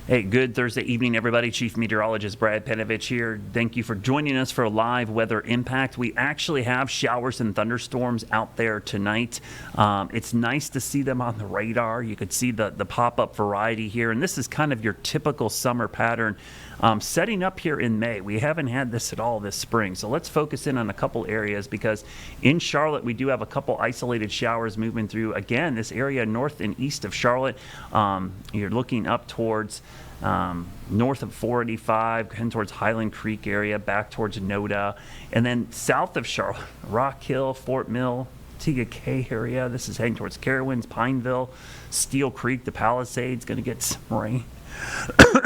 Hey, good Thursday evening, everybody. Chief Meteorologist Brad Panovich here. Thank you for joining us for a live weather impact. We actually have showers and thunderstorms out there tonight. It's nice to see them on the radar. You could see the pop-up variety here, and this is kind of your typical summer pattern setting up here in May. We haven't had this at all this spring, so let's focus in on a couple areas because in Charlotte we do have a couple isolated showers moving through. Again, this area north and east of Charlotte, you're looking up towards north of 485, heading towards Highland Creek area, back towards Noda, and then south of Charlotte, Rock Hill, Fort Mill, Tega Cay area. This is heading towards Carowinds, Pineville, Steel Creek, the Palisades, going to get some rain.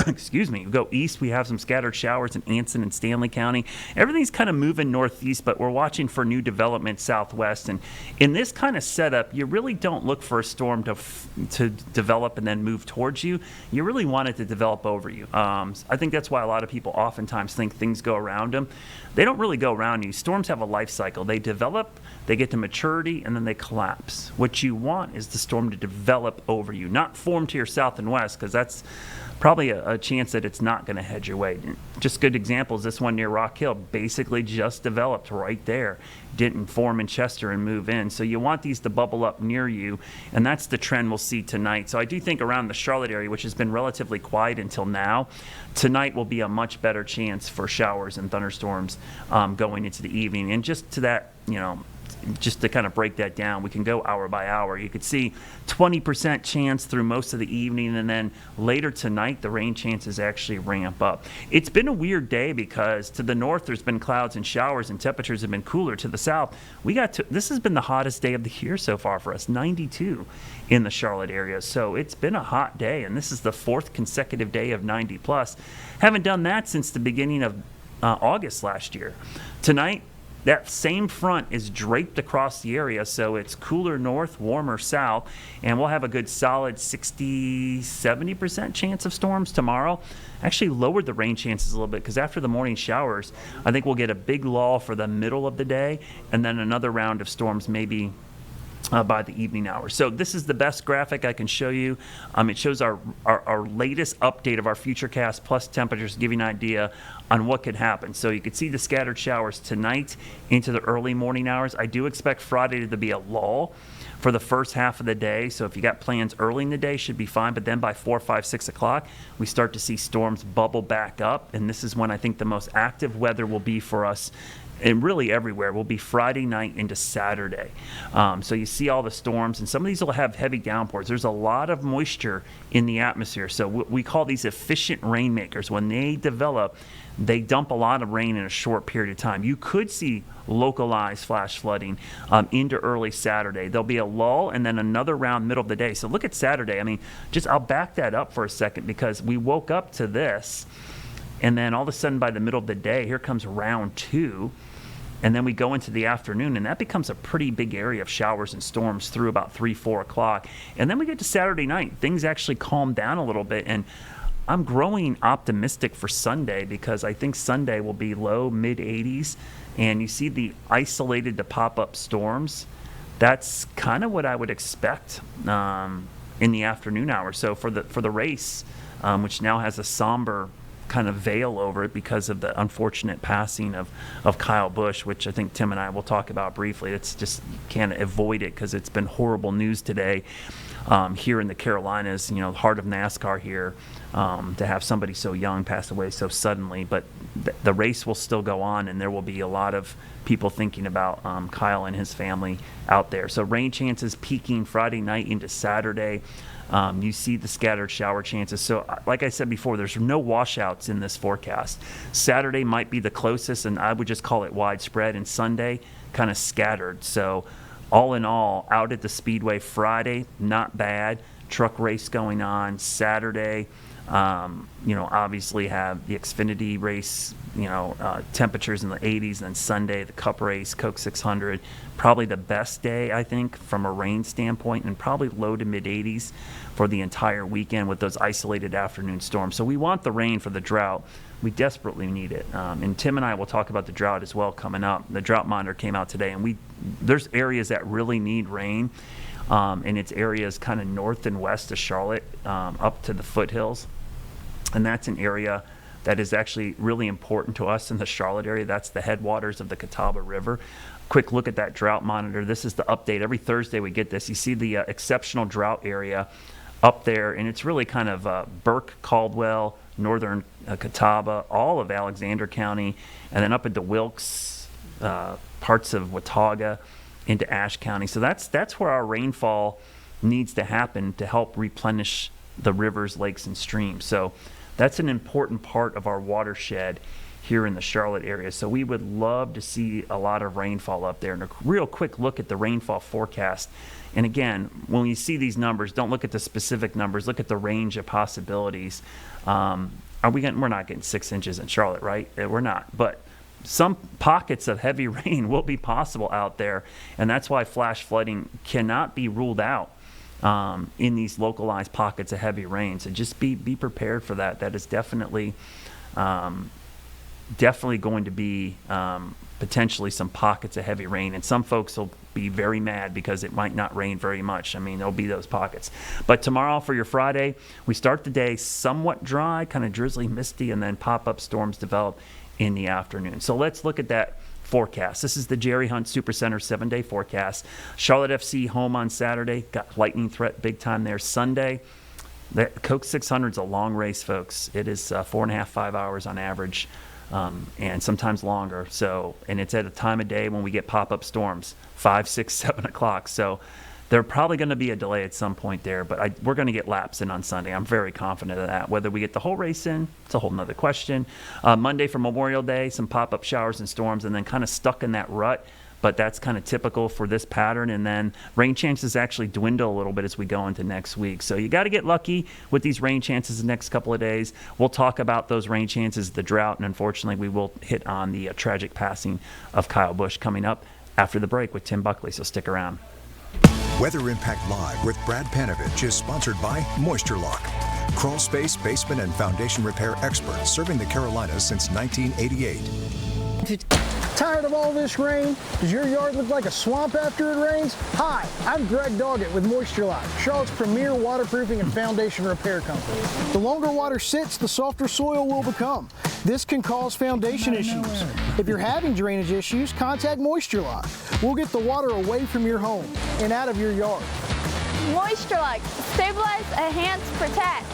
Excuse me. We go east, we have some scattered showers in Anson and Stanley County. Everything's kind of moving northeast, but we're watching for new development southwest. And in this kind of setup, you really don't look for a storm to develop and then move towards you. You really want it to develop over you. I think that's why a lot of people oftentimes think things go around them. They don't really go around you. Storms have a life cycle. They develop, they get to maturity, and then they collapse. What you want is the storm to develop over you, not form to your south and west, because that's probably a chance that it's not going to head your way. Just good examples, this one near Rock Hill basically just developed right there. Didn't form in Chester and move in. So you want these to bubble up near you, and that's the trend we'll see tonight. So I do think around the Charlotte area, which has been relatively quiet until now, tonight will be a much better chance for showers and thunderstorms going into the evening. And just to that, just to kind of break that down, we can go hour by hour. You could see 20% chance through most of the evening, and then later tonight the rain chances actually ramp up. It's been a weird day because to the north there's been clouds and showers and temperatures have been cooler. To the south, this has been the hottest day of the year so far for us, 92 in the Charlotte area. So it's been a hot day, and this is the fourth consecutive day of 90 plus. Haven't done that since the beginning of August last year. Tonight, that same front is draped across the area, so it's cooler north, warmer south, and we'll have a good solid 60-70% chance of storms tomorrow. Actually lowered the rain chances a little bit because after the morning showers, I think we'll get a big lull for the middle of the day, and then another round of storms maybe by the evening hours. So this is the best graphic I can show you. It shows our latest update of our futurecast plus temperatures, to give you an idea on what could happen. So you can see the scattered showers tonight into the early morning hours. I do expect Friday to be a lull for the first half of the day. So if you got plans early in the day, should be fine. But then by 4, 5, 6 o'clock, we start to see storms bubble back up. And this is when I think the most active weather will be for us, and really everywhere, will be Friday night into Saturday. So you see all the storms, and some of these will have heavy downpours. There's a lot of moisture in the atmosphere, so we call these efficient rainmakers. When they develop, they dump a lot of rain in a short period of time. You could see localized flash flooding into early Saturday. There'll be a lull and then another round middle of the day. So look at Saturday. I'll back that up for a second because we woke up to this, and then all of a sudden by the middle of the day, here comes round two. And then we go into the afternoon, and that becomes a pretty big area of showers and storms through about 3, 4 o'clock. And then we get to Saturday night. Things actually calm down a little bit. And I'm growing optimistic for Sunday because I think Sunday will be low, mid-80s. And you see the isolated to pop-up storms. That's kind of what I would expect in the afternoon hours. So for the race, which now has a somber kind of veil over it because of the unfortunate passing of Kyle Busch, which I think Tim and I will talk about briefly. It's just, you can't avoid it because it's been horrible news today here in the Carolinas, heart of NASCAR here, to have somebody so young pass away so suddenly. But the race will still go on, and there will be a lot of people thinking about Kyle and his family out there. So rain chances peaking Friday night into Saturday. You see the scattered shower chances. So like I said before, there's no washouts in this forecast. Saturday might be the closest, and I would just call it widespread, and Sunday kind of scattered. So all in all, out at the Speedway Friday, not bad. Truck race going on. Saturday, obviously have the Xfinity race, temperatures in the 80s. And then Sunday, the Cup race, Coke 600. Probably the best day, I think, from a rain standpoint, and probably low to mid 80s for the entire weekend with those isolated afternoon storms. So we want the rain for the drought. We desperately need it. And Tim and I will talk about the drought as well coming up. The drought monitor came out today, and there's areas that really need rain. And it's areas kind of north and west of Charlotte, up to the foothills. and that's an area that is actually really important to us in the Charlotte area. That's the headwaters of the Catawba River. Quick look at that drought monitor. This is the update. Every Thursday we get this. You see the exceptional drought area up there, and it's really kind of Burke, Caldwell, northern Catawba, all of Alexander County, and then up into Wilkes, parts of Watauga, into Ashe County. So that's where our rainfall needs to happen to help replenish the rivers, lakes, and streams. So that's an important part of our watershed here in the Charlotte area. So we would love to see a lot of rainfall up there. And a real quick look at the rainfall forecast. And again, when you see these numbers, don't look at the specific numbers, look at the range of possibilities. We're not getting 6 inches in Charlotte, right? We're not. But some pockets of heavy rain will be possible out there. And that's why flash flooding cannot be ruled out in these localized pockets of heavy rain. So just be prepared for that. That is definitely going to be potentially some pockets of heavy rain, and some folks will be very mad because it might not rain very much. I mean, there'll be those pockets. But tomorrow for your Friday, we start the day somewhat dry, kind of drizzly, misty, and then pop-up storms develop in the afternoon. So let's look at that forecast. This is the Jerry Hunt Supercenter 7-day forecast. Charlotte FC home on Saturday, got lightning threat big time there. Sunday, the Coke 600 is a long race, folks. It is 4.5, 5 hours on average. And sometimes longer. So, and it's at a time of day when we get pop-up storms, 5, 6, 7 o'clock. So there's probably going to be a delay at some point there, but we're going to get laps in on Sunday. I'm very confident of that. Whether we get the whole race in, it's a whole nother question. Monday for Memorial Day, some pop-up showers and storms, and then kind of stuck in that rut. But that's kind of typical for this pattern. And then rain chances actually dwindle a little bit as we go into next week. So you got to get lucky with these rain chances the next couple of days. We'll talk about those rain chances, the drought, and unfortunately we will hit on the tragic passing of Kyle Busch coming up after the break with Tim Buckley. So stick around. Weather Impact Live with Brad Panovich is sponsored by Moisture Lock. Crawl space, basement, and foundation repair experts serving the Carolinas since 1988. Tired of all this rain? Does your yard look like a swamp after it rains? Hi, I'm Greg Doggett with Moisture Lock, Charlotte's premier waterproofing and foundation repair company. The longer water sits, the softer soil will become. This can cause foundation issues. If you're having drainage issues, contact Moisture Lock. We'll get the water away from your home and out of your yard. Moisture Lock, stabilize, enhance, protect.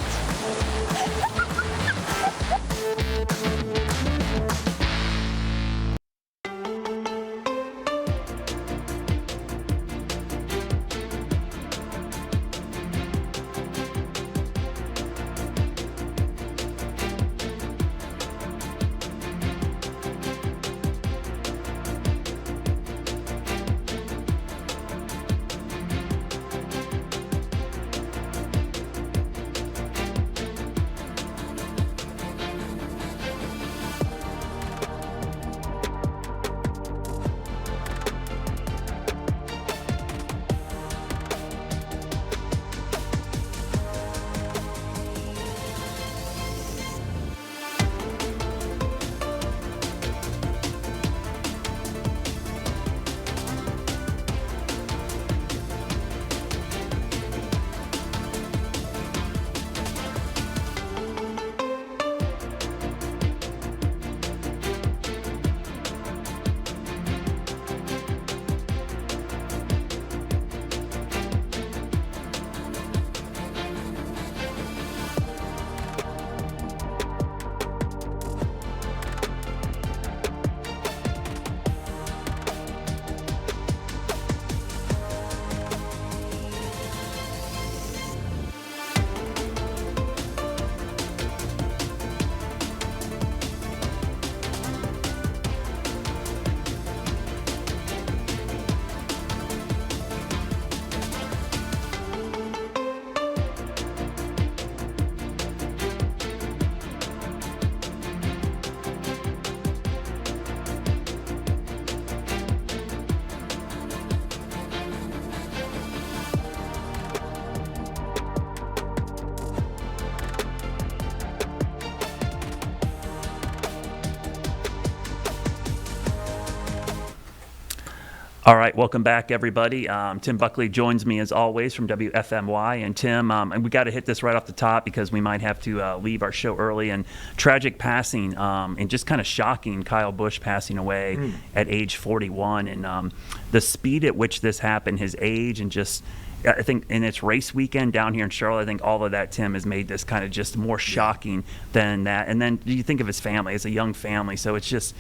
All right, welcome back, everybody. Tim Buckley joins me as always from WFMY. And Tim, and we got to hit this right off the top because we might have to leave our show early. And tragic passing and just kind of shocking, Kyle Busch passing away at age 41. And the speed at which this happened, his age, and just I think in its race weekend down here in Charlotte, I think all of that, Tim, has made this kind of just more shocking than that. And then you think of his family, it's a young family, so it's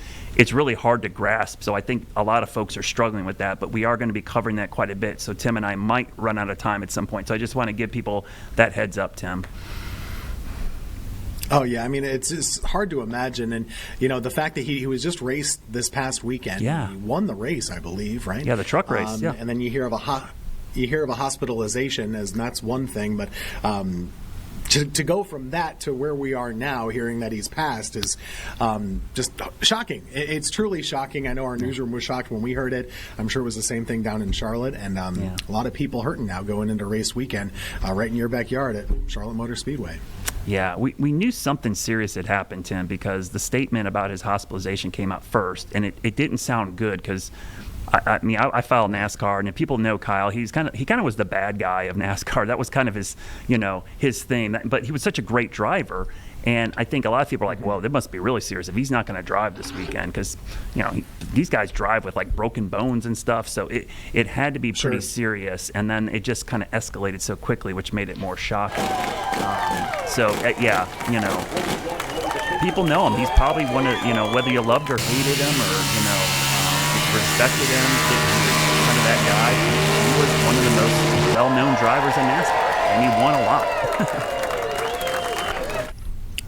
really hard to grasp. So I think a lot of folks are struggling with that, but we are going to be covering that quite a bit. So Tim and I might run out of time at some point. So I just want to give people that heads up, Tim. Oh, yeah. I mean, it's just hard to imagine. And, the fact that he was just raced this past weekend. Yeah. He won the race, I believe, right? Yeah, the truck race, yeah. And then you hear of a hospitalization, and that's one thing, but to go from that to where we are now, hearing that he's passed, is just shocking. It's truly shocking. I know our newsroom was shocked when we heard it. I'm sure it was the same thing down in Charlotte, and a lot of people hurting now going into race weekend right in your backyard at Charlotte Motor Speedway. Yeah, we knew something serious had happened, Tim, because the statement about his hospitalization came out first, and it didn't sound good because I mean, I follow NASCAR, and if people know Kyle, he kind of was the bad guy of NASCAR. That was kind of his, his thing. But he was such a great driver, and I think a lot of people are like, well, it must be really serious if he's not going to drive this weekend because, these guys drive with like broken bones and stuff. So it had to be pretty serious, and then it just kind of escalated so quickly, which made it more shocking. People know him. He's probably one of, whether you loved or hated him or, respected him, he was kind of that guy. He was one of the most well-known drivers in NASCAR, and he won a lot.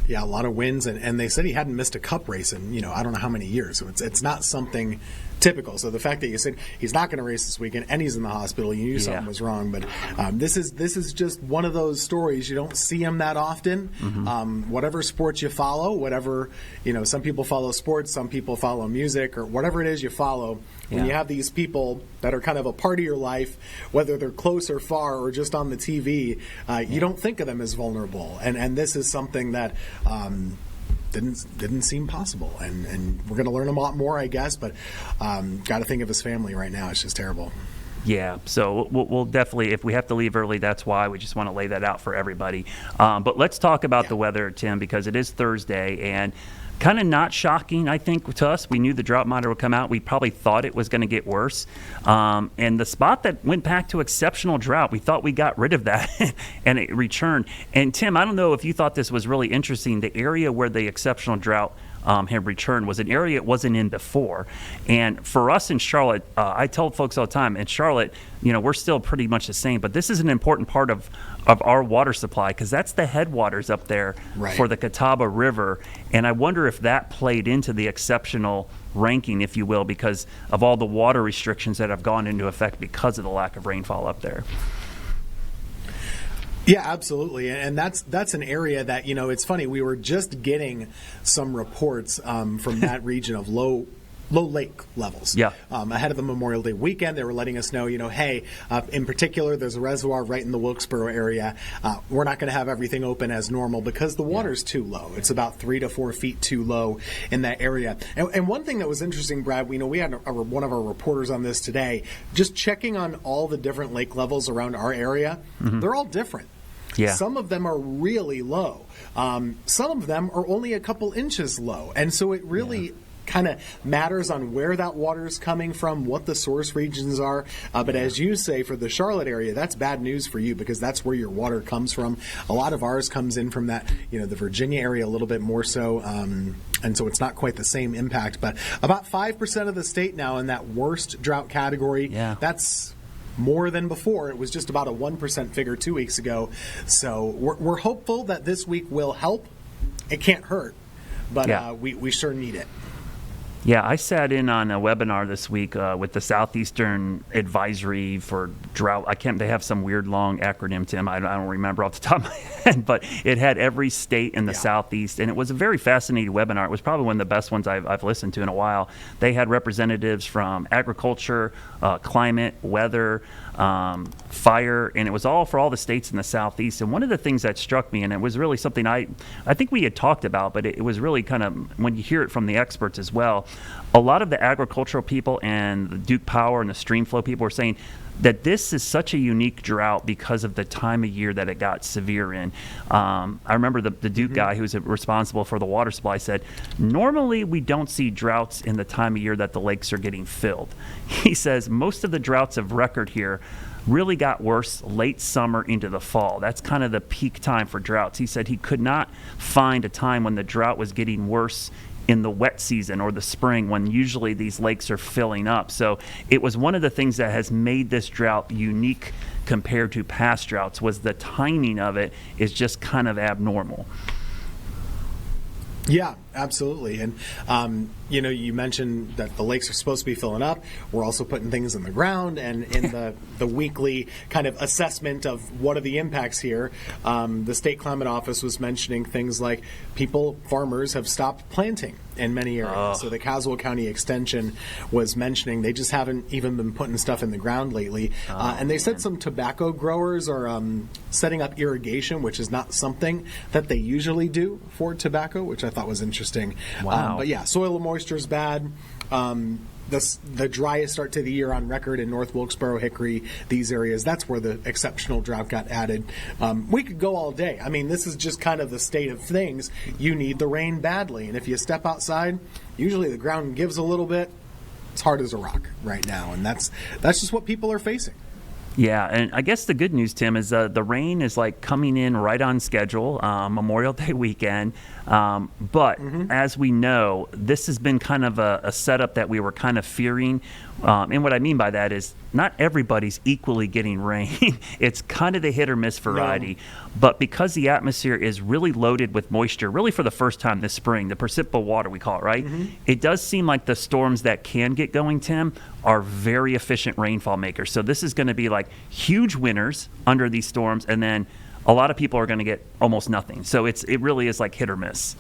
Yeah, a lot of wins, and they said he hadn't missed a cup race in, I don't know how many years. So it's not something typical. So the fact that you said he's not going to race this weekend and he's in the hospital, you knew something was wrong. But this is just one of those stories. You don't see him that often. Whatever sport you follow, whatever, some people follow sports, some people follow music, or whatever it is you follow. When you have these people that are kind of a part of your life, whether they're close or far or just on the TV, you don't think of them as vulnerable. And this is something that didn't seem possible. And we're going to learn a lot more, I guess, but got to think of his family right now. It's just terrible. Yeah, so we'll definitely, if we have to leave early, that's why. We just want to lay that out for everybody. But let's talk about the weather, Tim, because it is Thursday, and kind of not shocking, I think, to us. We knew the drought monitor would come out. We probably thought it was going to get worse. And the spot that went back to exceptional drought, we thought we got rid of that, and it returned. And, Tim, I don't know if you thought this was really interesting. The area where the exceptional drought had returned was an area it wasn't in before. And for us in Charlotte, I tell folks all the time, in Charlotte, we're still pretty much the same, but this is an important part of our water supply because that's the headwaters up there for the Catawba River. And I wonder if that played into the exceptional ranking, if you will, because of all the water restrictions that have gone into effect because of the lack of rainfall up there. Yeah, absolutely. And that's an area that, it's funny, we were just getting some reports from that region of low lake levels. Ahead of the Memorial Day weekend, they were letting us know, hey, in particular, there's a reservoir right in the Wilkesboro area. We're not going to have everything open as normal because the water's too low. It's about 3 to 4 feet too low in that area. And one thing that was interesting, Brad, we had one of our reporters on this today, just checking on all the different lake levels around our area. They're all different. Some of them are really low. Some of them are only a couple inches low. And so it really kind of matters on where that water is coming from, what the source regions are. But as you say, for the Charlotte area, that's bad news for you because that's where your water comes from. A lot of ours comes in from that, the Virginia area a little bit more so. And so it's not quite the same impact. But about 5% of the state now in that worst drought category. That's more than before. It was just about a 1% figure 2 weeks ago. So we're hopeful that this week will help. It can't hurt, but we sure need it. Yeah, I sat in on a webinar this week with the Southeastern Advisory for Drought. They have some weird long acronym, Tim. I don't remember off the top of my head, but it had every state in the Southeast, and it was a very fascinating webinar. It was probably one of the best ones I've listened to in a while. They had representatives from agriculture, climate, weather, fire, and it was all for all the states in the Southeast. And one of the things that struck me, and it was really something I think we had talked about, but it was really kind of, when you hear it from the experts as well, a lot of the agricultural people and the Duke Power and the stream flow people are saying that this is such a unique drought because of the time of year that it got severe in. I remember the Duke guy who was responsible for the water supply said, normally we don't see droughts in the time of year that the lakes are getting filled. He says most of the droughts of record here really got worse late summer into the fall. That's kind of the peak time for droughts. He said he could not find a time when the drought was getting worse in the wet season or the spring when usually these lakes are filling up. So it was one of the things that has made this drought unique compared to past droughts was the timing of it is just kind of abnormal. Yeah, absolutely. And, you mentioned that the lakes are supposed to be filling up. We're also putting things in the ground. And in the weekly kind of assessment of what are the impacts here, the State Climate Office was mentioning things like farmers have stopped planting in many areas. So the Caswell County Extension was mentioning they just haven't even been putting stuff in the ground lately. And they said some tobacco growers are setting up irrigation, which is not something that they usually do for tobacco, which I thought was interesting. Wow. But yeah, soil moisture is bad. The driest start to the year on record in North Wilkesboro, Hickory, these areas. That's where the exceptional drought got added. We could go all day. I mean, this is just kind of the state of things. You need the rain badly. And if you step outside, usually the ground gives a little bit. It's hard as a rock right now. And that's just what people are facing. Yeah, and I guess the good news, Tim, is the rain is like coming in right on schedule, Memorial Day weekend. But as we know, this has been kind of a setup that we were kind of fearing. And what I mean by that is not everybody's equally getting rain. It's kind of the hit or miss variety. No. But because the atmosphere is really loaded with moisture, really for the first time this spring, the precipitable water we call it, right? It does seem like the storms that can get going, Tim, are very efficient rainfall makers. So this is going to be like huge winners under these storms, and then a lot of people are going to get almost nothing. So it really is like hit or miss.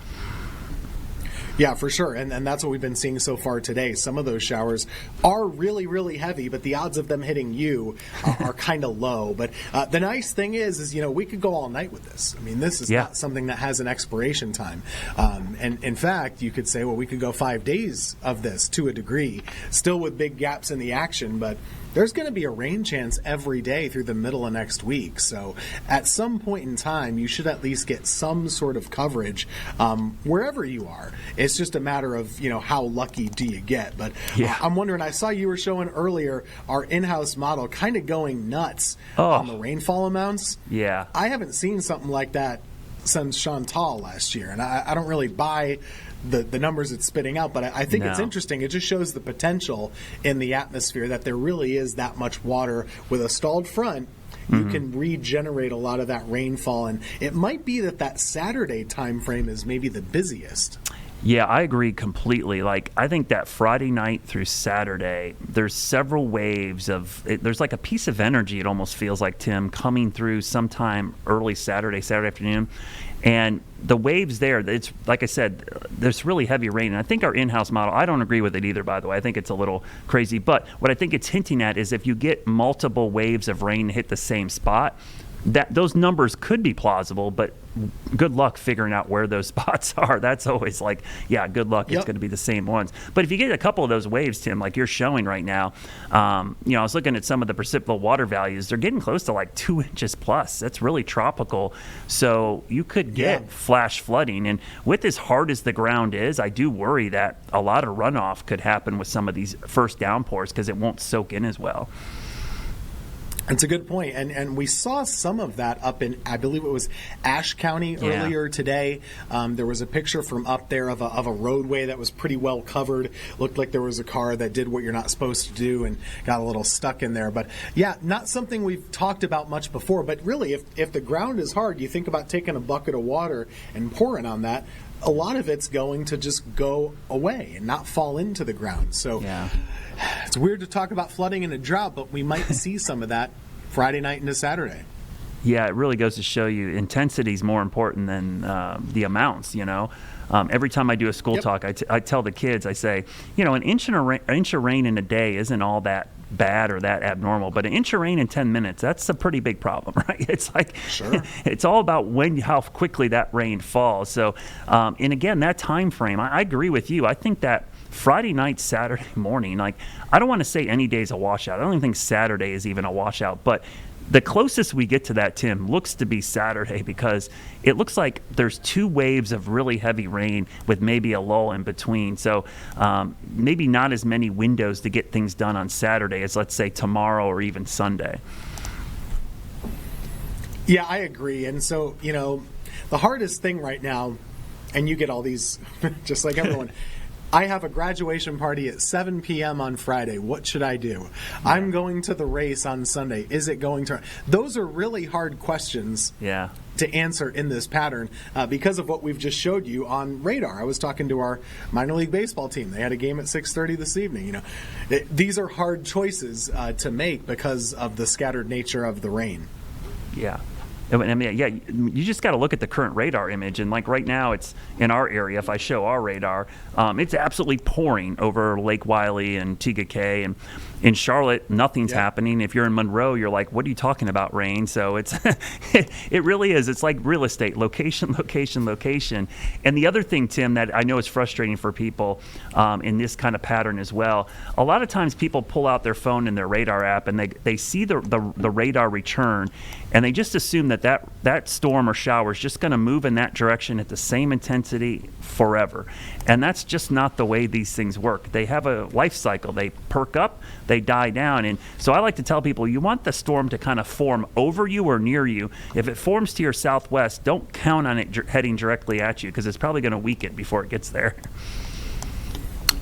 Yeah, for sure. And that's what we've been seeing so far today. Some of those showers are really, really heavy, but the odds of them hitting you are kind of low. But the nice thing is, we could go all night with this. I mean, this is not something that has an expiration time. And in fact, you could say, well, we could go 5 days of this to a degree, still with big gaps in the action, but there's going to be a rain chance every day through the middle of next week. So at some point in time, you should at least get some sort of coverage wherever you are. It's just a matter of, how lucky do you get. But I'm wondering, I saw you were showing earlier our in-house model kind of going nuts on the rainfall amounts. Yeah. I haven't seen something like that since Chantal last year. And I don't really buy the numbers it's spitting out, but I think it's interesting. It just shows the potential in the atmosphere that there really is that much water. With a stalled front, you can regenerate a lot of that rainfall, and it might be that Saturday time frame is maybe the busiest. Yeah, I agree completely. Like, I think that Friday night through Saturday, there's several waves there's like a piece of energy, it almost feels like, Tim, coming through sometime early Saturday afternoon. And the waves there, it's like I said, there's really heavy rain. And I think our in-house model, I don't agree with it either, by the way. I think it's a little crazy. But what I think it's hinting at is if you get multiple waves of rain hit the same spot, that those numbers could be plausible, but good luck figuring out where those spots are. That's always like, good luck. It's going to be the same ones. But if you get a couple of those waves, Tim, like you're showing right now, I was looking at some of the precipitable water values. They're getting close to like 2 inches plus. That's really tropical. So you could get flash flooding. And with as hard as the ground is, I do worry that a lot of runoff could happen with some of these first downpours because it won't soak in as well. It's a good point, and we saw some of that up in, I believe it was Ashe County earlier today. There was a picture from up there of a roadway that was pretty well covered. Looked like there was a car that did what you're not supposed to do and got a little stuck in there. But not something we've talked about much before. But really, if the ground is hard, you think about taking a bucket of water and pouring on that. A lot of it's going to just go away and not fall into the ground. So it's weird to talk about flooding in a drought, but we might see some of that Friday night into Saturday. Yeah, it really goes to show you intensity is more important than the amounts, Every time I do a school talk, I tell the kids, I say, an inch of rain in a day isn't all that bad or that abnormal, but an inch of rain in 10 minutes, that's a pretty big problem, right? It's like, it's all about how quickly that rain falls. So, and again, that time frame, I agree with you. I think that Friday night, Saturday morning, like, I don't want to say any day's a washout. I don't even think Saturday is even a washout, but the closest we get to that, Tim, looks to be Saturday, because it looks like there's 2 waves of really heavy rain with maybe a lull in between. So maybe not as many windows to get things done on Saturday as, let's say, tomorrow or even Sunday. Yeah, I agree. And so, the hardest thing right now, and you get all these, just like everyone, I have a graduation party at 7 p.m. on Friday. What should I do? I'm going to the race on Sunday. Is it going to? Those are really hard questions to answer in this pattern because of what we've just showed you on radar. I was talking to our minor league baseball team. They had a game at 6:30 this evening. These are hard choices to make because of the scattered nature of the rain. Yeah. I mean, yeah, you just got to look at the current radar image. And like right now, it's in our area. If I show our radar, it's absolutely pouring over Lake Wylie and Tegakay. And in Charlotte, nothing's happening. If you're in Monroe, you're like, what are you talking about, rain? So it's it really is. It's like real estate, location, location, location. And the other thing, Tim, that I know is frustrating for people in this kind of pattern as well, a lot of times people pull out their phone and their radar app and they see the radar return, and they just assume that storm or shower is just going to move in that direction at the same intensity forever. And that's just not the way these things work. They have a life cycle. They perk up, they die down. And so I like to tell people, you want the storm to kind of form over you or near you. If it forms to your southwest, don't count on it heading directly at you, because it's probably going to weaken before it gets there.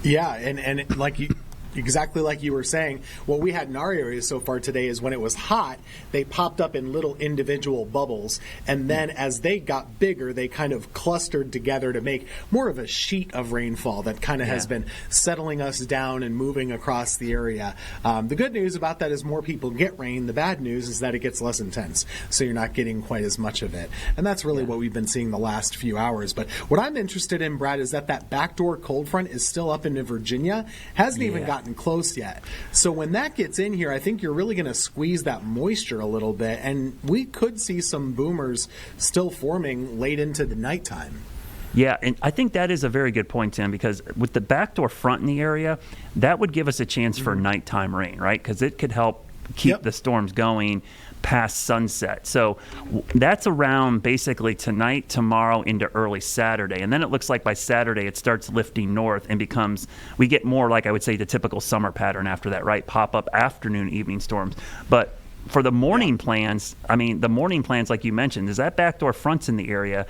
Yeah, and like you... Exactly like you were saying, what we had in our area so far today is when it was hot, they popped up in little individual bubbles, and then as they got bigger, they kind of clustered together to make more of a sheet of rainfall that kind of has been settling us down and moving across the area. The good news about that is more people get rain. The bad news is that it gets less intense, so you're not getting quite as much of it. And that's really what we've been seeing the last few hours. But what I'm interested in, Brad, is that backdoor cold front is still up into Virginia, hasn't even gotten close yet. So when that gets in here, I think you're really going to squeeze that moisture a little bit, and we could see some boomers still forming late into the nighttime. Yeah, and I think that is a very good point, Tim, because with the backdoor front in the area, that would give us a chance for nighttime rain, right? Because it could help keep the storms going past sunset. So that's around basically tonight, tomorrow, into early Saturday. And then it looks like by Saturday it starts lifting north and we get more like, I would say, the typical summer pattern after that, right? Pop-up afternoon, evening storms. But for the morning plans, like you mentioned, is that backdoor front's in the area.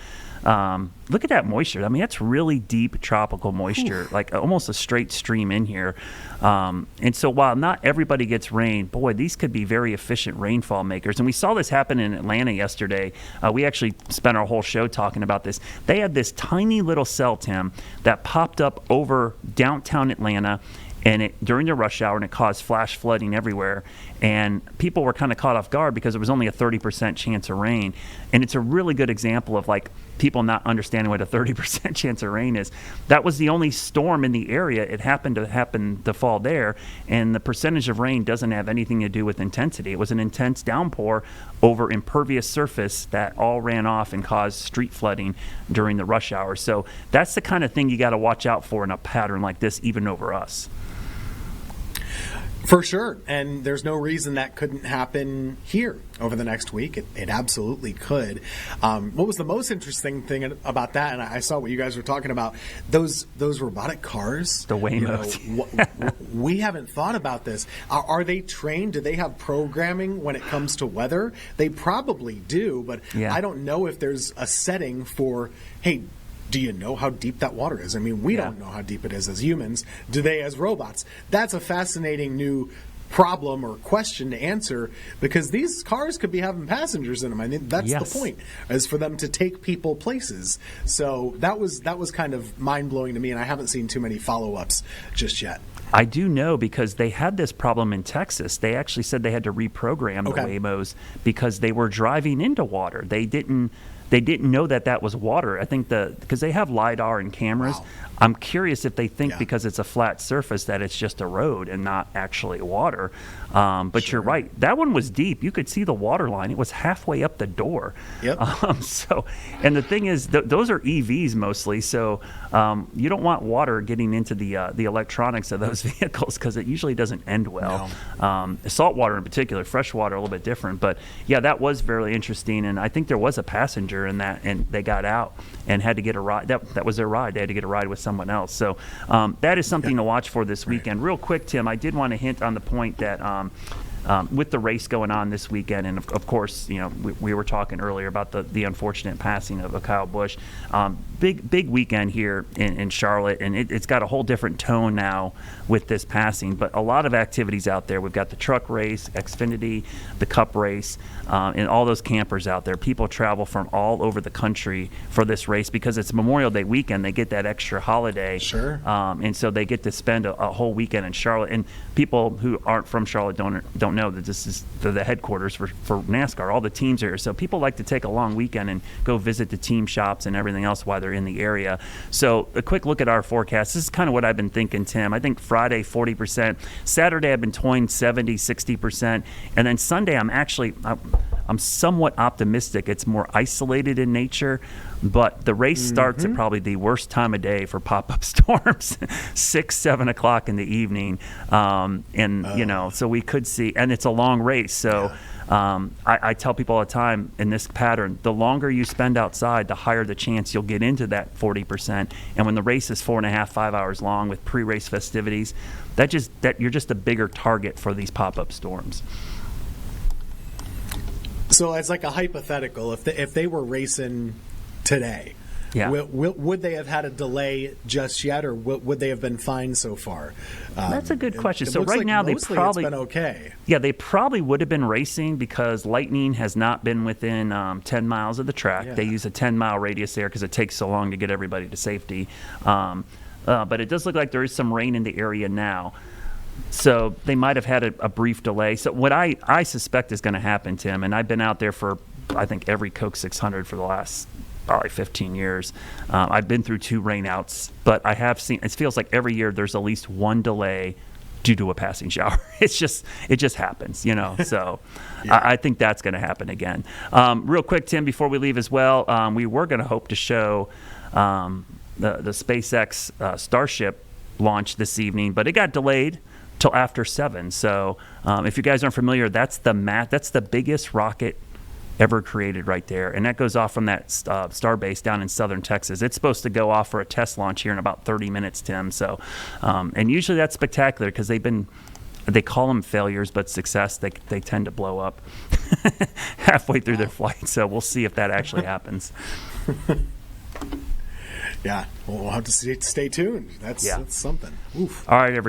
Look at that moisture. I mean, that's really deep tropical moisture, like almost a straight stream in here. And so while not everybody gets rain, boy, these could be very efficient rainfall makers. And we saw this happen in Atlanta yesterday. We actually spent our whole show talking about this. They had this tiny little cell, Tim, that popped up over downtown Atlanta and during the rush hour, and it caused flash flooding everywhere. And people were kind of caught off guard because it was only a 30% chance of rain. And it's a really good example of like people not understanding what a 30% chance of rain is. That was the only storm in the area. It happened to fall there, and the percentage of rain doesn't have anything to do with intensity. It was an intense downpour over impervious surface that all ran off and caused street flooding during the rush hour. So that's the kind of thing you got to watch out for in a pattern like this, even over us. For sure, and there's no reason that couldn't happen here over the next week. It absolutely could. What was the most interesting thing about that, and I saw what you guys were talking about, those robotic cars? The Waymos. We haven't thought about this. Are they trained? Do they have programming when it comes to weather? They probably do, but I don't know if there's a setting for, hey, do you know how deep that water is? I mean, we don't know how deep it is as humans. Do they as robots? That's a fascinating new problem or question to answer, because these cars could be having passengers in them. I mean, that's the point, is for them to take people places. So that was kind of mind-blowing to me, and I haven't seen too many follow-ups just yet. I do know, because they had this problem in Texas. They actually said they had to reprogram the Waymos because they were driving into water. They didn't they didn't know that was water. I think because they have LiDAR and cameras. Wow. I'm curious if they think because it's a flat surface that it's just a road and not actually water. But you're right. That one was deep. You could see the water line. It was halfway up the door. Yep. And the thing is, those are EVs mostly. So you don't want water getting into the electronics of those vehicles because it usually doesn't end well. No. Salt water in particular, fresh water a little bit different. But yeah, that was very interesting. And I think there was a passenger in that, and they got out and had to get a ride. That was their ride. They had to get a ride with someone else. So that is something to watch for this weekend. Real quick, Tim, I did want to hint on the point that with the race going on this weekend, and of course, we were talking earlier about the unfortunate passing of Kyle Busch. Big weekend here in Charlotte, and it's got a whole different tone now with this passing. But a lot of activities out there. We've got the truck race, Xfinity, the Cup race, and all those campers out there. People travel from all over the country for this race because it's Memorial Day weekend. They get that extra holiday, sure, and so they get to spend a whole weekend in Charlotte. And people who aren't from Charlotte don't know that this is the headquarters for NASCAR. All the teams are here, so people like to take a long weekend and go visit the team shops and everything else while they're in the area. So a quick look at our forecast. This is kind of what I've been thinking, Tim. I think Friday 40%, Saturday I've been toying 70-60%, and then Sunday I'm somewhat optimistic. It's more isolated in nature, but the race starts at probably the worst time of day for pop-up storms, 6-7 o'clock in the evening, so we could see, and it's a long race. So I tell people all the time in this pattern, the longer you spend outside, the higher the chance you'll get into that 40%. And when the race is 4.5-5 hours long with pre-race festivities, that you're just a bigger target for these pop-up storms. So it's like a hypothetical. If they were racing today, would they have had a delay just yet, or would they have been fine so far? That's a good question. It So right like now it's been okay. Yeah, they probably would have been racing because Lightning has not been within 10 miles of the track. They use a 10-mile radius there because it takes so long to get everybody to safety. But it does look like there is some rain in the area now. So they might have had a brief delay. So what I suspect is going to happen, Tim, and I've been out there for, I think, every Coke 600 for the last probably 15 years. I've been through 2 rainouts, but I have seen, it feels like every year there's at least one delay due to a passing shower. It just happens, so I think that's going to happen again. Real quick, Tim, before we leave as well, we were going to hope to show the SpaceX Starship launch this evening, but it got delayed till after 7. So if you guys aren't familiar, that's the biggest rocket ever created right there, and that goes off from that star base down in southern Texas. It's supposed to go off for a test launch here in about 30 minutes, Tim. So and usually that's spectacular because they call them failures, but success, they tend to blow up halfway through their flight. So we'll see if that actually happens. Yeah, we'll have to stay tuned. That's something. Oof. All right, everybody.